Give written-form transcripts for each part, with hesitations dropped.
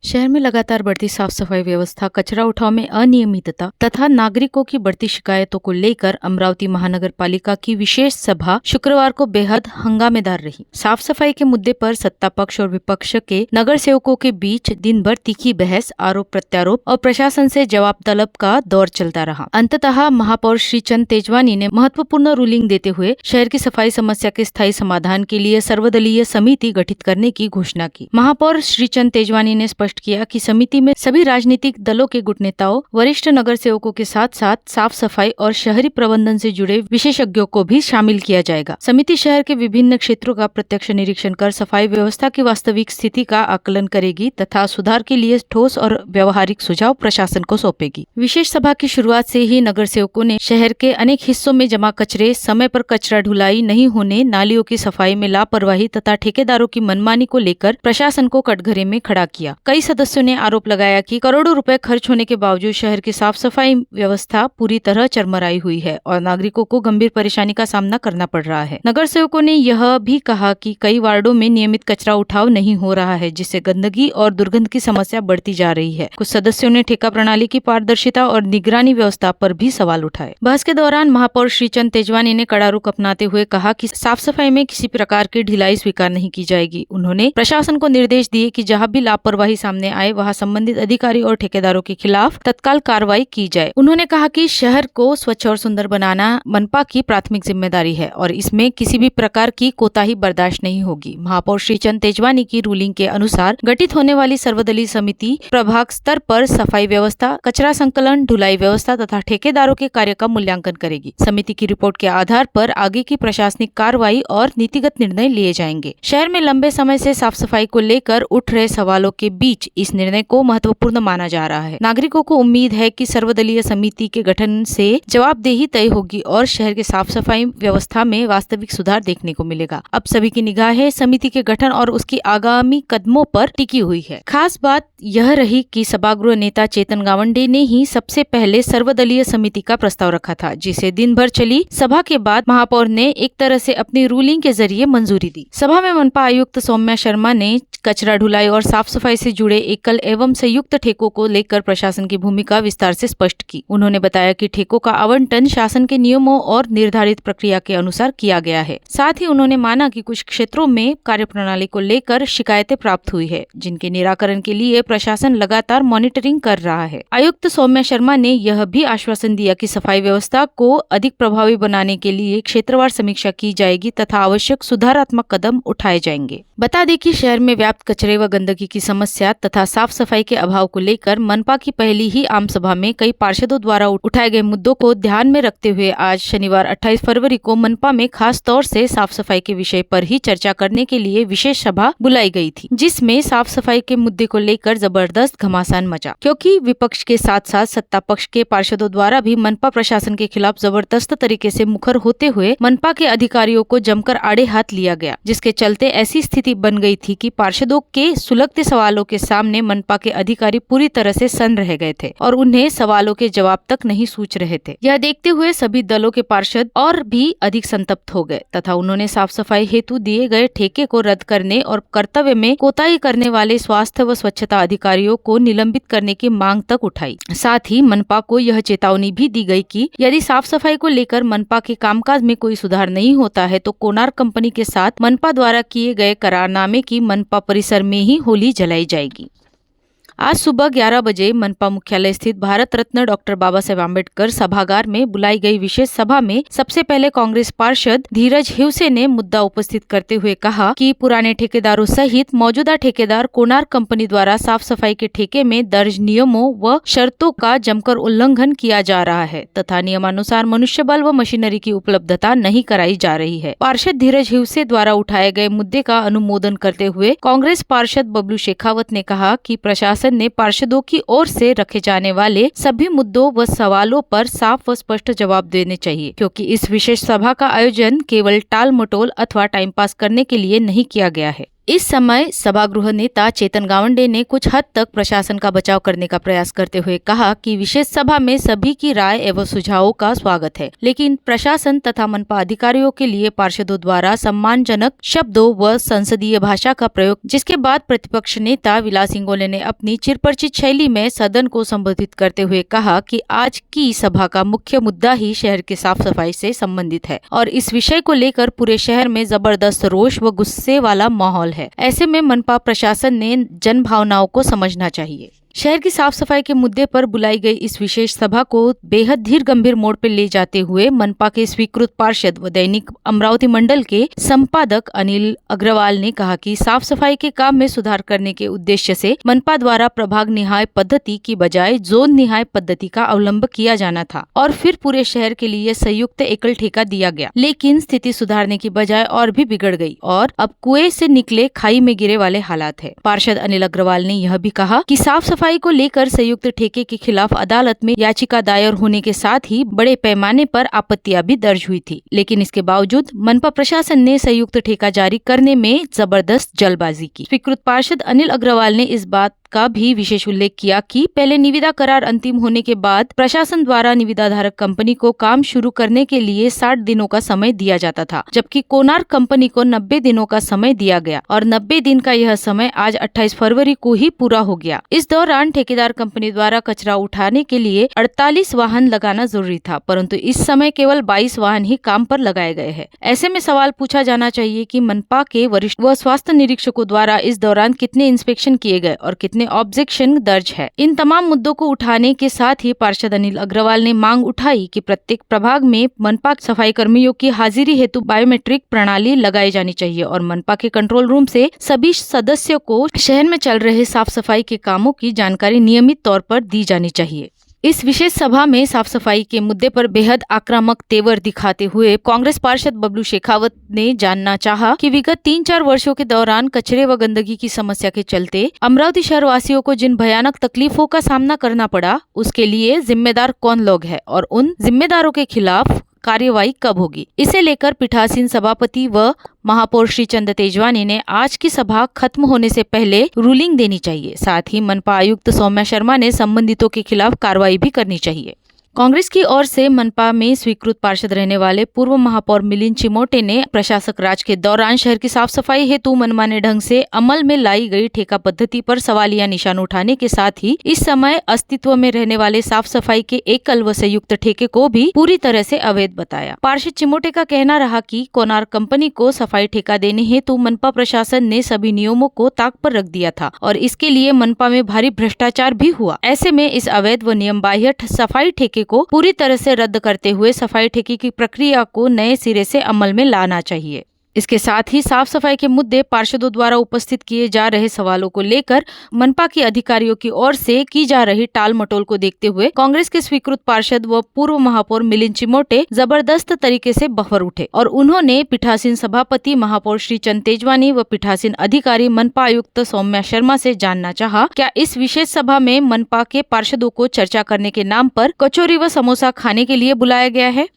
शहर में लगातार बढ़ती साफ सफाई व्यवस्था, कचरा उठाव में अनियमितता तथा नागरिकों की बढ़ती शिकायतों को लेकर अमरावती महानगर पालिका की विशेष सभा शुक्रवार को बेहद हंगामेदार रही। साफ सफाई के मुद्दे पर सत्ता पक्ष और विपक्ष के नगर सेवकों के बीच दिन भर तीखी बहस, आरोप प्रत्यारोप और प्रशासन से जवाब तलब का दौर चलता रहा। अंततः महापौर श्रीचंद तेजवानी ने महत्वपूर्ण रूलिंग देते हुए शहर की सफाई समस्या के स्थायी समाधान के लिए सर्वदलीय समिति गठित करने की घोषणा की। महापौर श्रीचंद तेजवानी ने स्पष्ट किया कि समिति में सभी राजनीतिक दलों के गुट नेताओं, वरिष्ठ नगर सेवकों के साथ साथ साफ सफाई और शहरी प्रबंधन से जुड़े विशेषज्ञों को भी शामिल किया जाएगा। समिति शहर के विभिन्न क्षेत्रों का प्रत्यक्ष निरीक्षण कर सफाई व्यवस्था की वास्तविक स्थिति का आकलन करेगी तथा सुधार के लिए ठोस और व्यवहारिक सुझाव प्रशासन को सौंपेगी। विशेष सभा की शुरुआत से ही नगर सेवकों ने शहर के अनेक हिस्सों में जमा कचरे, समय पर कचरा ढुलाई नहीं होने, नालियों की सफाई में लापरवाही तथा ठेकेदारों की मनमानी को लेकर प्रशासन को कटघरे में खड़ा किया। कई सदस्यों ने आरोप लगाया कि करोड़ों रुपए खर्च होने के बावजूद शहर की साफ सफाई व्यवस्था पूरी तरह चरमराई हुई है और नागरिकों को गंभीर परेशानी का सामना करना पड़ रहा है। नगर सेवकों ने यह भी कहा कि कई वार्डों में नियमित कचरा उठाव नहीं हो रहा है, जिससे गंदगी और दुर्गंध की समस्या बढ़ती जा रही है। कुछ सदस्यों ने ठेका प्रणाली की पारदर्शिता और निगरानी व्यवस्था पर भी सवाल उठाए। बहस के दौरान महापौर श्रीचंद तेजवानी ने कड़ा रुख अपनाते हुए कहा कि साफ सफाई में किसी प्रकार की ढिलाई स्वीकार नहीं की जाएगी। उन्होंने प्रशासन को निर्देश दिए कि जहाँ भी लापरवाही सामने आए वहाँ संबंधित अधिकारी और ठेकेदारों के खिलाफ तत्काल कार्रवाई की जाए। उन्होंने कहा कि शहर को स्वच्छ और सुंदर बनाना मनपा की प्राथमिक जिम्मेदारी है और इसमें किसी भी प्रकार की कोताही बर्दाश्त नहीं होगी। महापौर श्रीचंद तेजवानी की रूलिंग के अनुसार गठित होने वाली सर्वदलीय समिति प्रभाग स्तर पर सफाई व्यवस्था, कचरा संकलन, ढुलाई व्यवस्था तथा ठेकेदारों के कार्य का मूल्यांकन करेगी। समिति की रिपोर्ट के आधार पर आगे की प्रशासनिक कार्रवाई और नीतिगत निर्णय लिए जाएंगे। शहर में लंबे समय से साफ सफाई को लेकर उठ रहे सवालों के बीच इस निर्णय को महत्वपूर्ण माना जा रहा है। नागरिकों को उम्मीद है कि सर्वदलीय समिति के गठन से जवाबदेही तय होगी और शहर के साफ सफाई व्यवस्था में वास्तविक सुधार देखने को मिलेगा। अब सभी की निगाहें समिति के गठन और उसकी आगामी कदमों पर टिकी हुई है। खास बात यह रही कि सभागृह नेता चेतन गावंडे ने ही सबसे पहले सर्वदलीय समिति का प्रस्ताव रखा था, जिसे दिन भर चली सभा के बाद महापौर ने एक तरह से अपनी रूलिंग के जरिए मंजूरी दी। सभा में मनपा आयुक्त सौम्या शर्मा ने कचरा ढुलाई और साफ सफाई से जुड़े एकल एवं संयुक्त ठेकों को लेकर प्रशासन की भूमिका विस्तार से स्पष्ट की। उन्होंने बताया कि ठेकों का आवंटन शासन के नियमों और निर्धारित प्रक्रिया के अनुसार किया गया है। साथ ही उन्होंने माना कि कुछ क्षेत्रों में कार्यप्रणाली को लेकर शिकायतें प्राप्त हुई है, जिनके निराकरण के लिए प्रशासन लगातार मॉनिटरिंग कर रहा है। आयुक्त सौम्या शर्मा ने यह भी आश्वासन दिया कि सफाई व्यवस्था को अधिक प्रभावी बनाने के लिए क्षेत्रवार समीक्षा की जाएगी तथा आवश्यक सुधारात्मक कदम उठाए जाएंगे। बता दें कि शहर में व्याप्त कचरे व गंदगी की समस्या तथा साफ सफाई के अभाव को लेकर मनपा की पहली ही आम सभा में कई पार्षदों द्वारा उठाए गए मुद्दों को ध्यान में रखते हुए आज शनिवार 28 फरवरी को मनपा में खास तौर से साफ सफाई के विषय पर ही चर्चा करने के लिए विशेष सभा बुलाई गई थी, जिसमें साफ सफाई के मुद्दे को लेकर जबरदस्त घमासान मचा, क्योंकि विपक्ष के साथ साथ सत्ता पक्ष के पार्षदों द्वारा भी मनपा प्रशासन के खिलाफ जबरदस्त तरीके से मुखर होते हुए मनपा के अधिकारियों को जमकर आड़े हाथ लिया गया, जिसके चलते ऐसी स्थिति बन गई थी कि पार्षदों के सुलगते सवालों के सामने मनपा के अधिकारी पूरी तरह से सन्न रह गए थे और उन्हें सवालों के जवाब तक नहीं सूझ रहे थे। यह देखते हुए सभी दलों के पार्षद और भी अधिक संतप्त हो गए तथा उन्होंने साफ सफाई हेतु दिए गए ठेके को रद्द करने और कर्तव्य में कोताही करने वाले स्वास्थ्य व स्वच्छता अधिकारियों को निलंबित करने की मांग तक उठाई। साथ ही मनपा को यह चेतावनी भी दी गई कि यदि साफ सफाई को लेकर मनपा के कामकाज में कोई सुधार नहीं होता है तो कोणार्क कंपनी के साथ मनपा द्वारा किए गए करारनामे की मनपा परिसर में ही होली जलाई जाएगी। आज सुबह 11 बजे मनपा मुख्यालय स्थित भारत रत्न डॉक्टर बाबा साहेब आम्बेडकर सभागार में बुलाई गई विशेष सभा में सबसे पहले कांग्रेस पार्षद धीरज हिवसे ने मुद्दा उपस्थित करते हुए कहा कि पुराने ठेकेदारों सहित मौजूदा ठेकेदार कोणार्क कंपनी द्वारा साफ सफाई के ठेके में दर्ज नियमों व शर्तों का जमकर उल्लंघन किया जा रहा है तथा नियमानुसार मनुष्य बल व मशीनरी की उपलब्धता नहीं कराई जा रही है। पार्षद धीरज हिवसे द्वारा उठाए गए मुद्दे का अनुमोदन करते हुए कांग्रेस पार्षद बबलू शेखावत ने कहा कि प्रशासन ने पार्षदों की ओर से रखे जाने वाले सभी मुद्दों व सवालों पर साफ व स्पष्ट जवाब देने चाहिए, क्योंकि इस विशेष सभा का आयोजन केवल टाल मटोल अथवा टाइम पास करने के लिए नहीं किया गया है। इस समय सभागृह नेता चेतन गावंडे ने कुछ हद तक प्रशासन का बचाव करने का प्रयास करते हुए कहा कि विशेष सभा में सभी की राय एवं सुझावों का स्वागत है, लेकिन प्रशासन तथा मनपा अधिकारियों के लिए पार्षदों द्वारा सम्मानजनक शब्दों व संसदीय भाषा का प्रयोग, जिसके बाद प्रतिपक्ष नेता विलास इंगोले ने अपनी चिरपरिचित शैली में सदन को संबोधित करते हुए कहा कि आज की सभा का मुख्य मुद्दा ही शहर की साफ सफाई से संबंधित है और इस विषय को लेकर पूरे शहर में जबरदस्त रोष व गुस्से वाला माहौल है। ऐसे में मनपा प्रशासन ने जन भावनाओं को समझना चाहिए। शहर की साफ सफाई के मुद्दे पर बुलाई गई इस विशेष सभा को बेहद धीर गंभीर मोड़ पर ले जाते हुए मनपा के स्वीकृत पार्षद व दैनिक अमरावती मंडल के संपादक अनिल अग्रवाल ने कहा कि साफ सफाई के काम में सुधार करने के उद्देश्य से मनपा द्वारा प्रभाग निहाय पद्धति की बजाय जोन निहाय पद्धति का अवलंब किया जाना था और फिर पूरे शहर के लिए संयुक्त एकल ठेका दिया गया, लेकिन स्थिति सुधारने की बजाय और भी बिगड़ गई और अब कुएं से निकले खाई में गिरे वाले हालात है। पार्षद अनिल अग्रवाल ने यह भी कहा कि साफ सफाई को लेकर संयुक्त ठेके के खिलाफ अदालत में याचिका दायर होने के साथ ही बड़े पैमाने पर आपत्तियां भी दर्ज हुई थी, लेकिन इसके बावजूद मनपा प्रशासन ने संयुक्त ठेका जारी करने में जबरदस्त जल्दबाजी की। स्वीकृत पार्षद अनिल अग्रवाल ने इस बात का भी विशेष उल्लेख किया कि पहले निविदा करार अंतिम होने के बाद प्रशासन द्वारा निविदा धारक कंपनी को काम शुरू करने के लिए 60 दिनों का समय दिया जाता था, जबकि कोणार्क कंपनी को 90 दिनों का समय दिया गया और 90 दिन का यह समय आज 28 फरवरी को ही पूरा हो गया। इस दौरान ठेकेदार कंपनी द्वारा कचरा उठाने के लिए 48 वाहन लगाना जरूरी था, परंतु इस समय केवल 22 वाहन ही काम पर लगाए गए हैं। ऐसे में सवाल पूछा जाना चाहिए कि मनपा के वरिष्ठ व स्वास्थ्य निरीक्षकों द्वारा इस दौरान कितने इंस्पेक्शन किए गए और कितने ऑब्जेक्शन दर्ज है। इन तमाम मुद्दों को उठाने के साथ ही पार्षद अनिल अग्रवाल ने मांग उठाई कि प्रत्येक प्रभाग में मनपा सफाई कर्मियों की हाजिरी हेतु बायोमेट्रिक प्रणाली लगाई जानी चाहिए और मनपा के कंट्रोल रूम से सभी सदस्यों को शहर में चल रहे साफ सफाई के कामों की जानकारी नियमित तौर पर दी जानी चाहिए। इस विशेष सभा में साफ सफाई के मुद्दे पर बेहद आक्रामक तेवर दिखाते हुए कांग्रेस पार्षद बबलू शेखावत ने जानना चाहा कि विगत 3-4 वर्षों के दौरान कचरे व गंदगी की समस्या के चलते अमरावती शहर वासियों को जिन भयानक तकलीफों का सामना करना पड़ा, उसके लिए जिम्मेदार कौन लोग हैं और उन जिम्मेदारों के खिलाफ कार्यवाही कब होगी। इसे लेकर पीठासीन सभापति व महापौर श्री चंद तेजवानी ने आज की सभा खत्म होने से पहले रूलिंग देनी चाहिए। साथ ही मनपा आयुक्त सौम्या शर्मा ने संबंधितों के खिलाफ कार्रवाई भी करनी चाहिए। कांग्रेस की ओर से मनपा में स्वीकृत पार्षद रहने वाले पूर्व महापौर मिलिंद चिमोटे ने प्रशासक राज के दौरान शहर की साफ सफाई हेतु मनमाने ढंग से अमल में लाई गई ठेका पद्धति पर सवालिया निशान उठाने के साथ ही इस समय अस्तित्व में रहने वाले साफ सफाई के एकल व संयुक्त ठेके को भी पूरी तरह से अवैध बताया। पार्षद चिमोटे का कहना रहा कि कोणार्क कंपनी को सफाई ठेका देने हेतु मनपा प्रशासन ने सभी नियमों को ताक पर रख दिया था और इसके लिए मनपा में भारी भ्रष्टाचार भी हुआ। ऐसे में इस अवैध व नियम बाह्य सफाई ठेके को पूरी तरह से रद्द करते हुए सफाई ठेके की प्रक्रिया को नए सिरे से अमल में लाना चाहिए। इसके साथ ही साफ सफाई के मुद्दे पार्षदों द्वारा उपस्थित किए जा रहे सवालों को लेकर मनपा के अधिकारियों की ओर से की जा रही टाल मटोल को देखते हुए कांग्रेस के स्वीकृत पार्षद व पूर्व महापौर मिलिंद चिमोटे जबरदस्त तरीके से बफर उठे और उन्होंने पीठासीन सभापति महापौर श्री चंद तेजवानी व पीठासीन अधिकारी मनपा आयुक्त सौम्या शर्मा से जानना चाहा, क्या इस विशेष सभा में मनपा के पार्षदों को चर्चा करने के नाम पर कचौरी व समोसा खाने के लिए बुलाया गया है।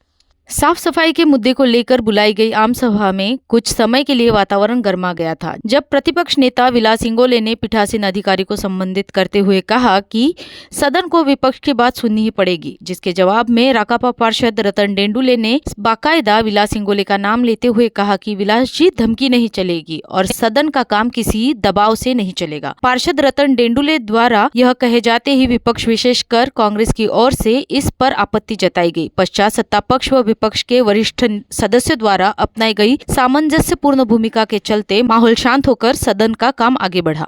साफ सफाई के मुद्दे को लेकर बुलाई गई आम सभा में कुछ समय के लिए वातावरण गर्मा गया था, जब प्रतिपक्ष नेता विलास इंगोले ने पीठासीन अधिकारी को संबोधित करते हुए कहा कि सदन को विपक्ष की बात सुननी ही पड़ेगी, जिसके जवाब में राकापा पार्षद रतन डेंडुले ने बाकायदा विलास इंगोले का नाम लेते हुए कहा कि विलास जी धमकी नहीं चलेगी और सदन का काम किसी दबाव से नहीं चलेगा। पार्षद रतन डेंडुले द्वारा यह कहे जाते ही विपक्ष विशेषकर कांग्रेस की ओर से इस पर आपत्ति जताई गई। पश्चात सत्ता पक्ष व विपक्ष के वरिष्ठ सदस्यों द्वारा अपनाई गई सामंजस्यपूर्ण भूमिका के चलते माहौल शांत होकर सदन का काम आगे बढ़ा।